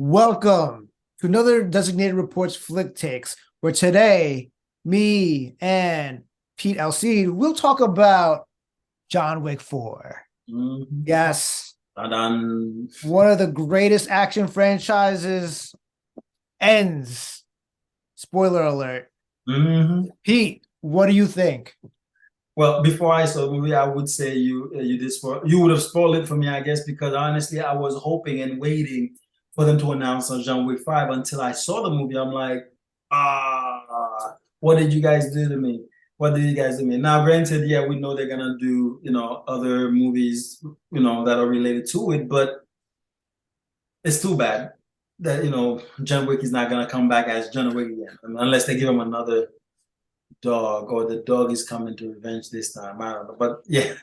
Welcome to another Designated Reports Flick Takes, where today, me and Pete LC will talk about John Wick 4. Mhm. Yes, Dun. one of the greatest action franchises ends. Spoiler alert. Mhm. Pete, what do you think? Well, before I saw the movie, I would say you would have spoiled it for me, I guess, because honestly, I was hoping and waiting for them to announce on John Wick 5 until I saw the movie. I'm like, what did you guys do to me? What did you guys do to me? Now, granted, yeah, we know they're gonna do, other movies, that are related to it, but it's too bad that, John Wick is not gonna come back as John Wick again, unless they give him another dog, or the dog is coming to revenge this time. I don't know, but yeah,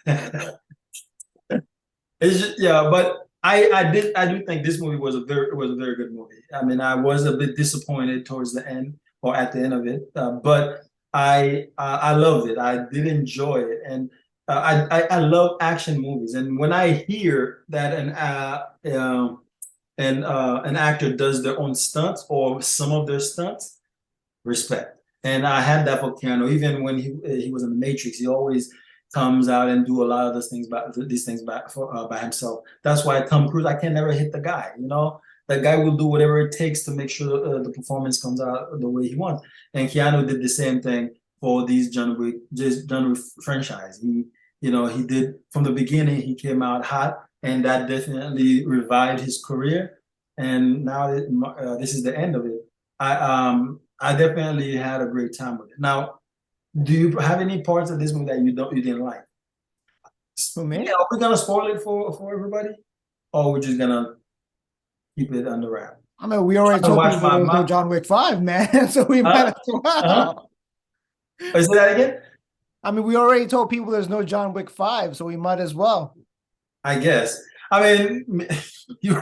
yeah. But I do think this movie was a very good movie. I mean, I was a bit disappointed towards the end or at the end of it, but I loved it. I did enjoy it, and I love action movies. And when I hear that an actor does their own stunts or some of their stunts, respect. And I had that for Keanu. Even when he was in the Matrix, he always comes out and do a lot of these things by himself. That's why Tom Cruise, I can never hit the guy. That guy will do whatever it takes to make sure the performance comes out the way he wants. And Keanu did the same thing for these John Wick franchise. He did from the beginning. He came out hot, and that definitely revived his career. And now this is the end of it. I definitely had a great time with it. Now, do you have any parts of this movie that you didn't like? Who, me? Yeah, are we gonna spoil it for everybody, or we're just gonna keep it under wrap? I mean, we already I told watch people my there was no mouth. John Wick 5, man, so we might Uh, as uh-huh. well. Is that again? I mean, we already told people there's no John Wick 5, so we might as well. I guess. I mean, you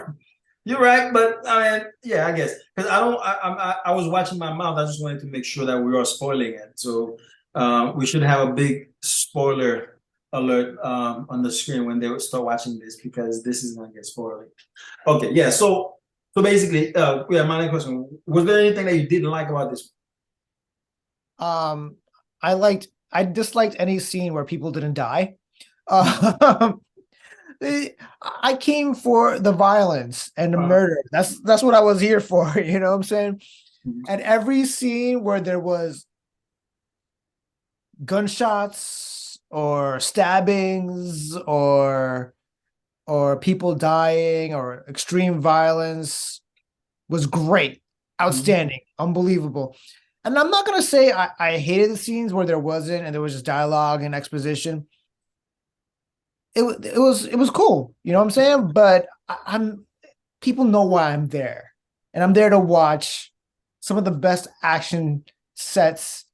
you're right, but I mean, yeah, I guess because I don't. I was watching my mouth. I just wanted to make sure that we are spoiling it. So we should have a big spoiler alert on the screen when they start watching this because this is gonna get spoiled. Okay, yeah. So basically, yeah. My next question: was there anything that you didn't like about this? Um, I disliked any scene where people didn't die. Um, I came for the violence and the Uh, murder. That's what I was here for. You know what I'm saying? mhm. And every scene where there was gunshots or stabbings or people dying or extreme violence was great, outstanding, unbelievable. And I'm not gonna say I hated the scenes where there wasn't and there was just dialogue and exposition. It was cool, you know what I'm saying? But I'm people know why I'm there, and I'm there to watch some of the best action sets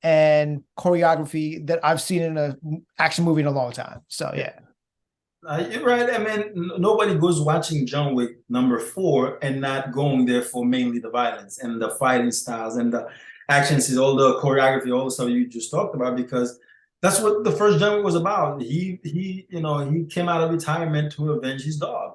and choreography that I've seen in a action movie in a long time. So Yeah. yeah. You're right. I mean, nobody goes watching John Wick #4 and not going there for mainly the violence and the fighting styles and the action scenes, all the choreography, all the stuff you just talked about, because that's what the first John Wick was about. He came out of retirement to avenge his dog,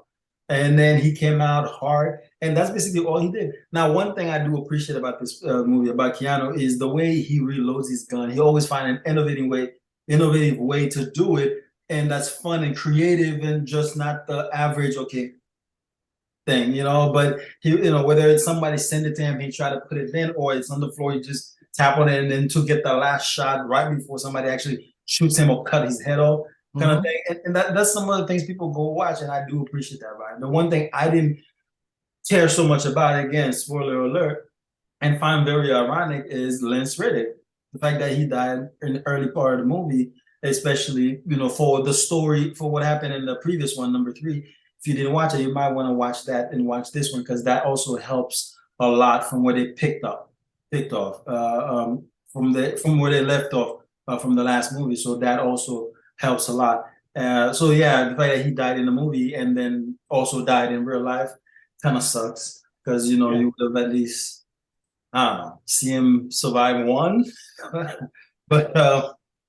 and then he came out hard, and that's basically all he did. Now, one thing I do appreciate about this movie about Keanu is the way he reloads his gun. He always find an innovative way to do it, and that's fun and creative and just not the average thing. But whether it's somebody send it to him, he try to put it in, or it's on the floor, he just tap on it and then to get the last shot right before somebody actually shoots him or cut his head off, kind of Mm-hmm. thing. And that's some of the things people go watch, and I do appreciate that. Right. The one thing I didn't care so much about, again, spoiler alert, and find very ironic is Lance Reddick. The fact that he died in the early part of the movie, especially, for the story, for what happened in the previous one, #3. If you didn't watch it, you might want to watch that and watch this one, because that also helps a lot from where they picked off, from where they left off from the last movie. So that also helps a lot. So yeah, the fact that he died in the movie and then also died in real life kind of sucks, because Yeah. you would have at least, I don't know, see him survive one. but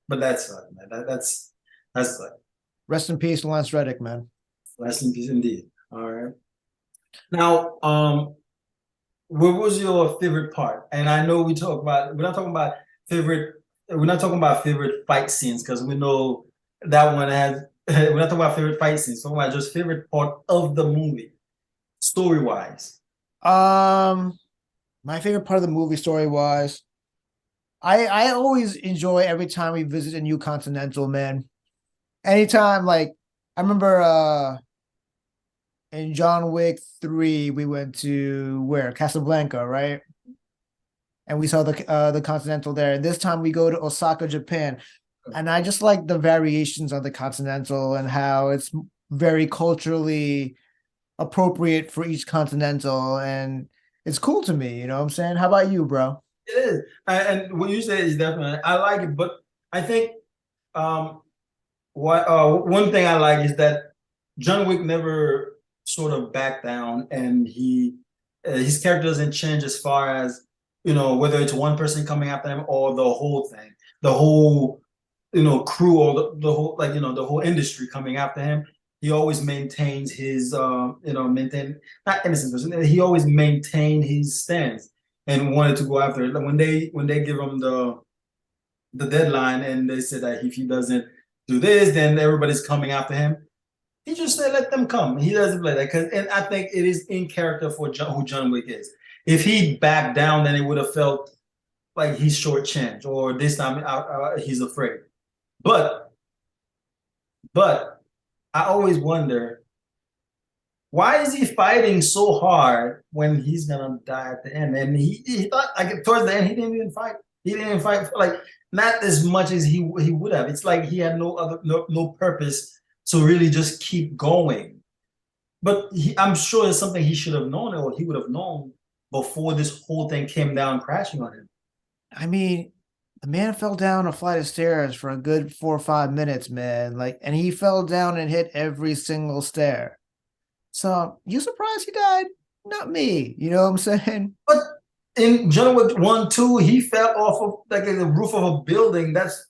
but that's man. That's like Rest in peace, Lance Reddick, man. rest in peace indeed. All right. Now, what was your favorite part? And I know we talk about we're not talking about favorite we're not talking about favorite fight scenes because we know that one has we're not talking about favorite fight scenes, we're talking about just favorite part of the movie, story wise. Um, my favorite part of the movie story was I always enjoy every time we visit a new continental, man. Anytime, like I remember in John Wick 3, we went to where? Casablanca, right? And we saw the Continental there. And this time we go to Osaka, Japan. And I just like the variations of the Continental and how it's very culturally appropriate for each Continental. And it's cool to me, you know what I'm saying? How about you, bro? It is. And what you say is definitely I like it, but I think um what one thing I like is that John Wick never sort of backed down, and he his character doesn't change as far as whether it's one person coming after him or the whole thing, the whole crew or the whole the whole industry coming after him. He always maintains his maintain not innocent person. He always maintained his stance and wanted to go after it. Like when they give him the deadline and they said that if he doesn't do this, then everybody's coming after him. He just said, let them come. He doesn't play that and I think it is in character for who John Wick is. If he backed down, then it would have felt like he's shortchanged, or this time he's afraid. But but I always wonder, why is he fighting so hard when he's gonna die at the end? And he thought like towards the end he didn't even fight. He didn't even fight like not as much as he would have. It's like he had no purpose to really just keep going. But I'm sure it's something he should have known, or he would have known before this whole thing came down crashing on him. I mean, the man fell down a flight of stairs for a good 4 or 5 minutes, man. Like, and he fell down and hit every single stair. So you surprised he died? Not me. You know what I'm saying? But in John Wick 1, 2, he fell off of like the roof of a building that's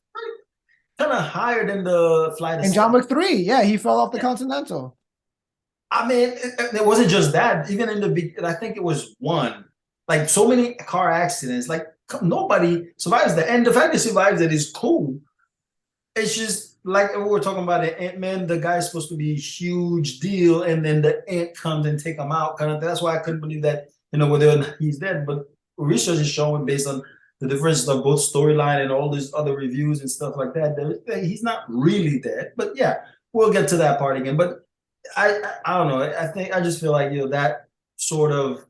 kind of higher than the flight of In John steps. Wick 3, yeah, he fell off the Continental. I mean, it wasn't just that. Even in I think it was one. Like so many car accidents, like nobody survives that. And the fact he survives it is cool. It's just like we were talking about the Ant-Man, the guy's supposed to be a huge deal, and then the ant comes and take him out. Kind of. That's why I couldn't believe that, whether or not he's dead. But research is showing based on the difference of both storyline and all these other reviews and stuff like that, he's not really dead. But yeah, we'll get to that part again. But I don't know. I think I just feel like that sort of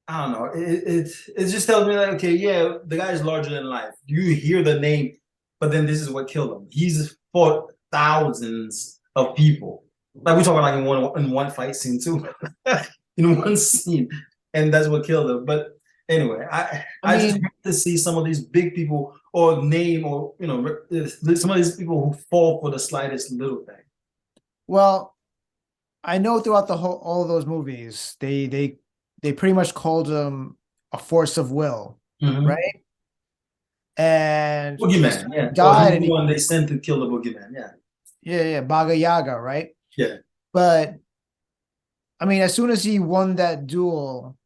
I don't know. It just tells me like, okay, yeah, the guy is larger than life. You hear the name, but then this is what killed him. He's fought thousands of people. Like we're talking like in one fight scene too, in one scene, and that's what killed him. But anyway, I I just mean, have to see some of these big people or name or some of these people who fall for the slightest little thing. well, I know throughout the whole all of those movies, they pretty much called him a force of will, Mm-hmm. right? And Boogeyman, yeah. Or died, he's and the one they sent to kill the boogeyman, yeah. yeah, Baba Yaga, right? Yeah. But I mean, as soon as he won that duel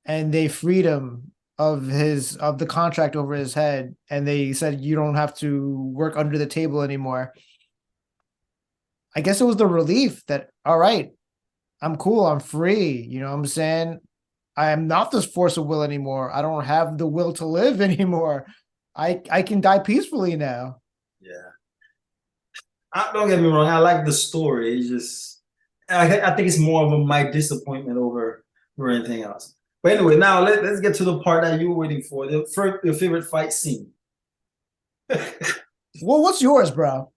and they freed him of the contract over his head, and they said you don't have to work under the table anymore. I guess it was the relief that all right, I'm cool, I'm free. You know what I'm saying? I am not this force of will anymore. I don't have the will to live anymore. I can die peacefully now. Yeah. Don't get me wrong. I like the story. It's just, I think it's more of my disappointment over anything else. But anyway, now let's get to the part that you were waiting for. Your favorite fight scene. Well, what's yours, bro?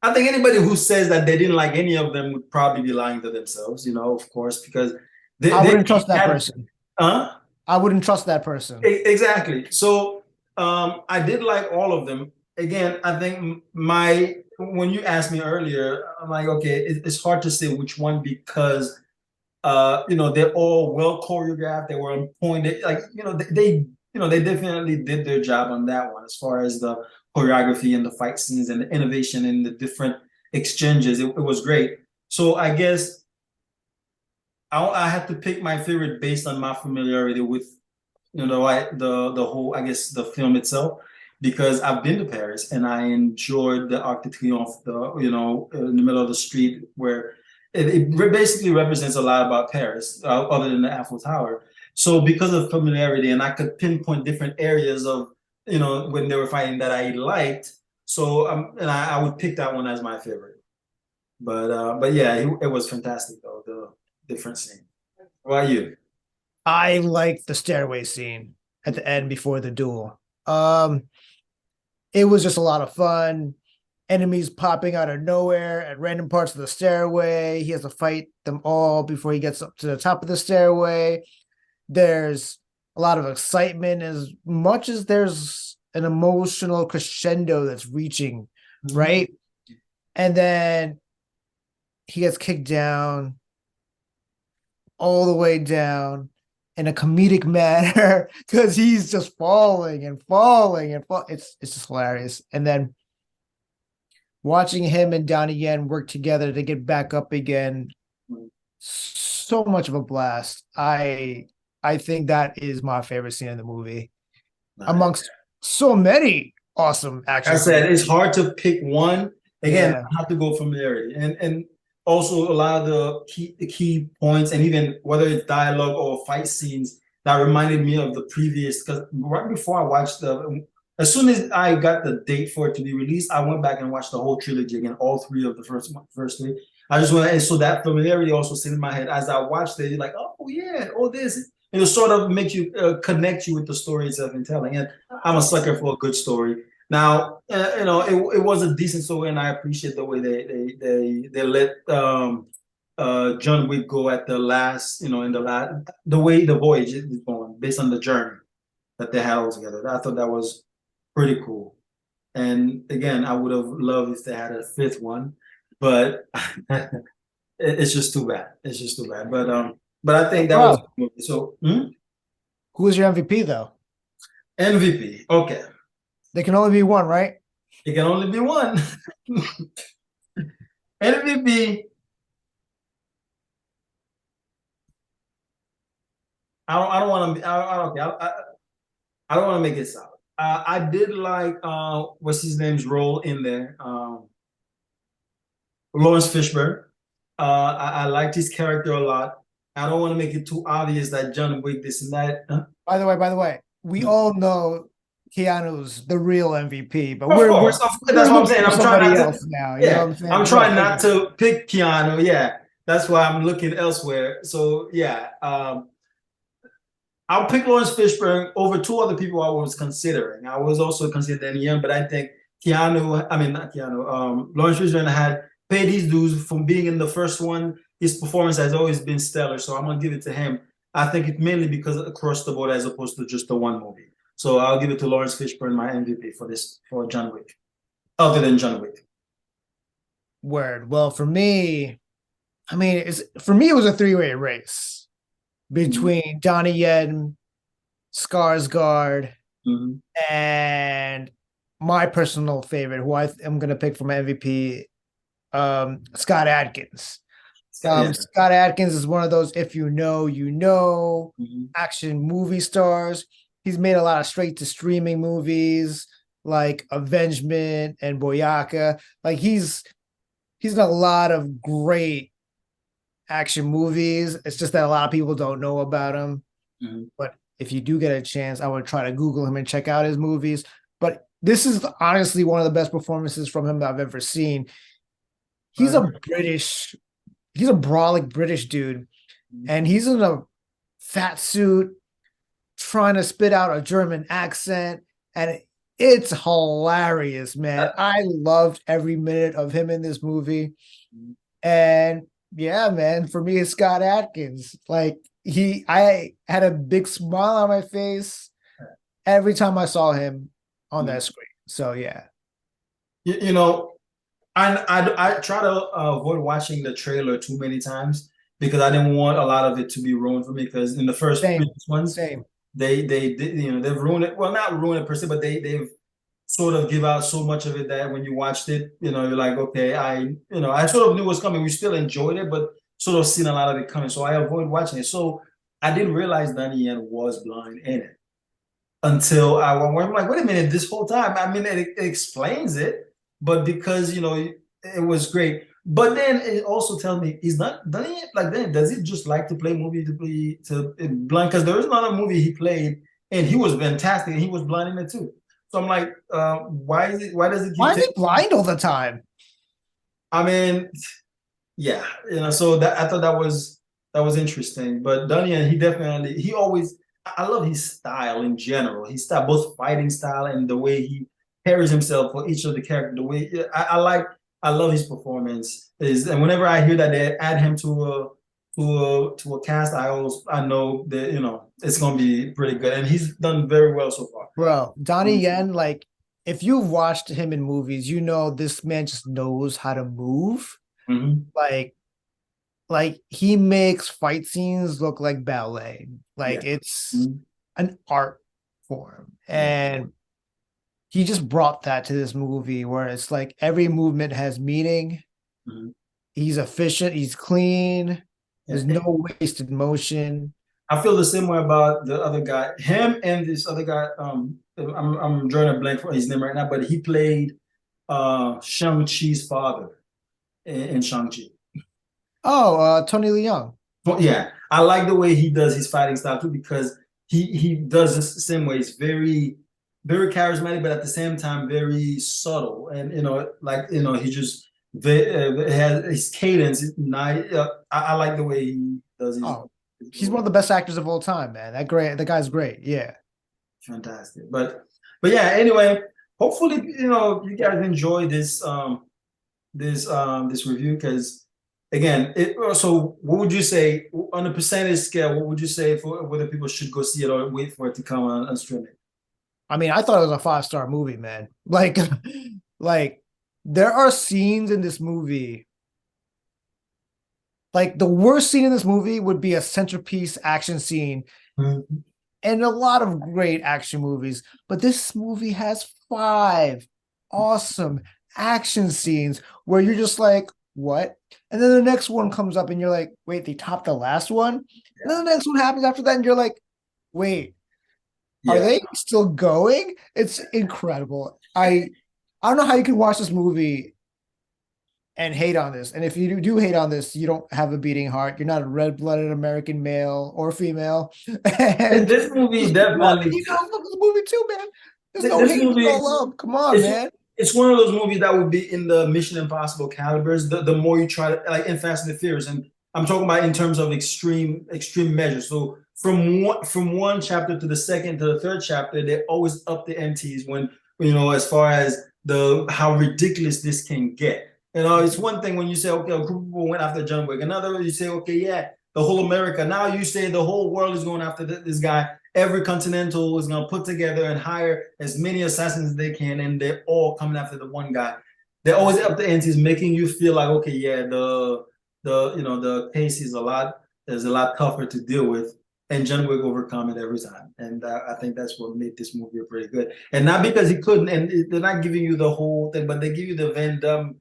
I think anybody who says that they didn't like any of them would probably be lying to themselves, of course, because I they wouldn't trust that had, person. huh? I wouldn't trust that person. Exactly. So I did like all of them. Again, I think when you asked me earlier, I'm like, okay, it's hard to say which one because they're all well choreographed. They were on point. They, like they definitely did their job on that one as far as the choreography and the fight scenes and the innovation and the different exchanges. It was great. So I guess I had to pick my favorite based on my familiarity with the whole, I guess, the film itself, because I've been to Paris and I enjoyed the Arc de Triomphe, in the middle of the street where it basically represents a lot about Paris, other than the Eiffel Tower. So because of familiarity, and I could pinpoint different areas of, when they were fighting that I liked. So and I would pick that one as my favorite. But yeah, it was fantastic though, the different scene. What about you? I like the stairway scene at the end before the duel. It was just a lot of fun. Enemies popping out of nowhere at random parts of the stairway. He has to fight them all before he gets up to the top of the stairway. There's a lot of excitement as much as there's an emotional crescendo that's reaching, right? And then he gets kicked down, all the way down in a comedic manner because he's just falling and falling and fall. It's just hilarious. And then watching him and Donnie Yen work together to get back up again, so much of a blast. I think that is my favorite scene in the movie, amongst so many awesome action. Like I said, it's hard to pick one. Again, I have to go familiarity, and also a lot of the key points, and even whether it's dialogue or fight scenes that reminded me of the previous. Because right before I watched as soon as I got the date for it to be released, I went back and watched the whole trilogy again, all three of the first three. I just went, and so that familiarity also stayed in my head as I watched it. You're like, oh yeah, all this. It sort of makes you connect you with the story itself and telling. And I'm a sucker for a good story. Now, it was a decent story, and I appreciate the way they let John Wick go at the last, in the way the voyage is going, based on the journey that they had all together. I thought that was pretty cool. And again, I would have loved if they had a fifth one, but it's just too bad. It's just too bad. But I think that was so. Who is your MVP though? MVP. Okay. There can only be one, right? It can only be one. MVP. I don't want to. I don't want to make it sour. I did like what's his name's role in there. Lawrence Fishburne. I liked his character a lot. I don't want to make it too obvious that John Wick this and that. Huh? By the way, we all know Keanu's the real MVP, but of course, that's what I'm saying. I'm trying not to. Now, yeah, you know what I'm saying? I'm trying not to pick Keanu. Yeah, that's why I'm looking elsewhere. So yeah, I'll pick Lawrence Fishburne over two other people I was considering. I was also considering Young, but I think Lawrence Fishburne had paid his dues from being in the first one. His performance has always been stellar, so I'm gonna give it to him. I think it's mainly because across the board as opposed to just the one movie. So I'll give it to Lawrence Fishburne, my MVP for John Wick, other than John Wick. Word. Well, for me, it was a three-way race between Donnie Yen, Skarsgård, and my personal favorite, who I am going to pick for my MVP, Scott Adkins. Scott Adkins is one of those if you know action movie stars. He's made a lot of straight-to-streaming movies like Avengement and Boyaka. Like he's in a lot of great action movies. It's just that a lot of people don't know about him. But if you do get a chance, I would try to Google him and check out his movies. But this is honestly one of the best performances from him that I've ever seen. He's a brolic British dude, and he's in a fat suit trying to spit out a German accent, and it's hilarious, man. I loved every minute of him in this movie. And yeah, man, for me, it's Scott Adkins. Like I had a big smile on my face every time I saw him on that screen. So yeah. I try to avoid watching the trailer too many times because I didn't want a lot of it to be ruined for me. Because in the first ones, they've ruined it. Well, not ruined it per se, but they've sort of give out so much of it that when you watched it, you're like, okay, I sort of knew what's coming. We still enjoyed it, but sort of seen a lot of it coming. So I avoid watching it. So I didn't realize Donnie Yen was blind in it until I'm like, wait a minute, this whole time. I mean, it explains it, but because it was great. But then it also tells me he's not done it like that. Does he just like to play movie to be to blind? Because there is another movie he played and he was fantastic and he was blind in it too. So I'm like, why is it? Why does it keep Why is he taking? blind all the time? I mean, yeah, So that I thought that was interesting. But Dunyan, he always. I love his style in general. His style, both fighting style and the way he carries himself for each of the characters. The way I love his performance. And whenever I hear that they add him to a cast, I know that it's gonna be pretty good. And he's done very well so far. Bro, Donnie Yen, like, if you've watched him in movies, you know this man just knows how to move. Mhm. Like, he makes fight scenes look like ballet. Like Yeah. it's Mhm. an art form. Yeah. And he just brought that to this movie where it's like every movement has meaning. Mhm. He's efficient, he's clean, there's Yeah. no wasted motion. I feel the same way about the other guy. Him and this other guy. I'm drawing a blank for his name right now, but he played Shang-Chi's father in Shang-Chi. Oh, Tony Leung. But yeah, I like the way he does his fighting style too because he does this the same way. It's very very charismatic, but at the same time very subtle. And he just has his cadence. Nice. I like the way he does Oh, his he's one movie. of the best actors of all time, man. That guy's great. Yeah. Fantastic. But yeah, anyway, hopefully, you guys enjoy this review because again, so what would you say on a percentage scale, what would you say for whether people should go see it or wait for it to come on streaming? I mean, I thought it was a 5-star movie, man. Like, like there are scenes in this movie. Like the worst scene in this movie would be a centerpiece action scene, Mhm. and a lot of great action movies. But this movie has 5 awesome action scenes where you're just like, what? And then the next one comes up, and you're like, wait, they topped the last one. And then the next one happens after that, and you're like, wait, are Yeah. they still going? It's incredible. I don't know how you can watch this movie and hate on this. And if you do hate on this, you don't have a beating heart. You're not a red-blooded American male or female. And This movie and definitely. you gotta love this movie too, man. There's no This hate, there's no movie love. Come on, it's man. it's one of those movies that would be in the Mission Impossible calibers. The more you try to like in Fast and the Furious, and I'm talking about in terms of extreme measures. So from one chapter to the second to the third chapter, they always up the MTs when as far as the how ridiculous this can get. It's one thing when you say, okay, a group of people went after John Wick. Another, you say, okay, yeah, the whole America. Now you say the whole world is going after this guy. Every continental is going to put together and hire as many assassins as they can, and they're all coming after the one guy. They're always up the antes, making you feel like, okay, yeah, the case is a lot tougher to deal with, and John Wick overcome it every time. And I think that's what made this movie pretty good. And not because he couldn't, and they're not giving you the whole thing, but they give you the Van Damme.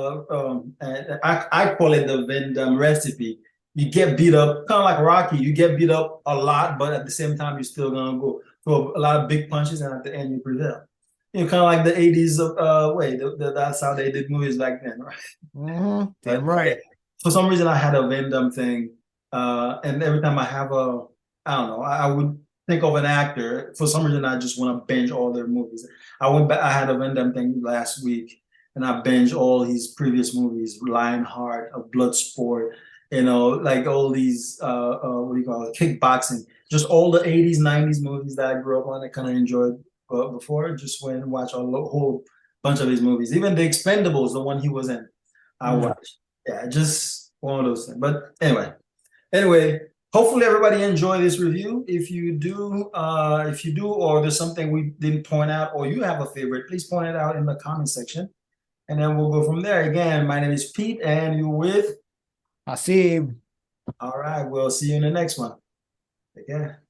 I call it the Van Damme recipe. You get beat up, kind of like Rocky. You get beat up a lot, but at the same time, you're still gonna go throw a lot of big punches, and at the end, you prevail. Kind of like the '80s way. That's how they did movies back then, right? Damn But right. for some reason, I had a Van Damme thing, and every time I have I don't know, I would think of an actor. For some reason, I just want to binge all their movies. I went back. I had a Van Damme thing last week, and I binged all his previous movies: Lionheart, Bloodsport, like all these what do you call it, kickboxing, just all the '80s, '90s movies that I grew up on. I kind of enjoyed before. Just went and watched a whole bunch of his movies, even The Expendables, the one he was in. I Mm. watched. Yeah, just one of those things. But anyway, hopefully everybody enjoy this review. If you do, or there's something we didn't point out, or you have a favorite, please point it out in the comment section, and then we'll go from there. Again, my name is Pete, and you're with. Hasib. All right, we'll see you in the next one. Take care.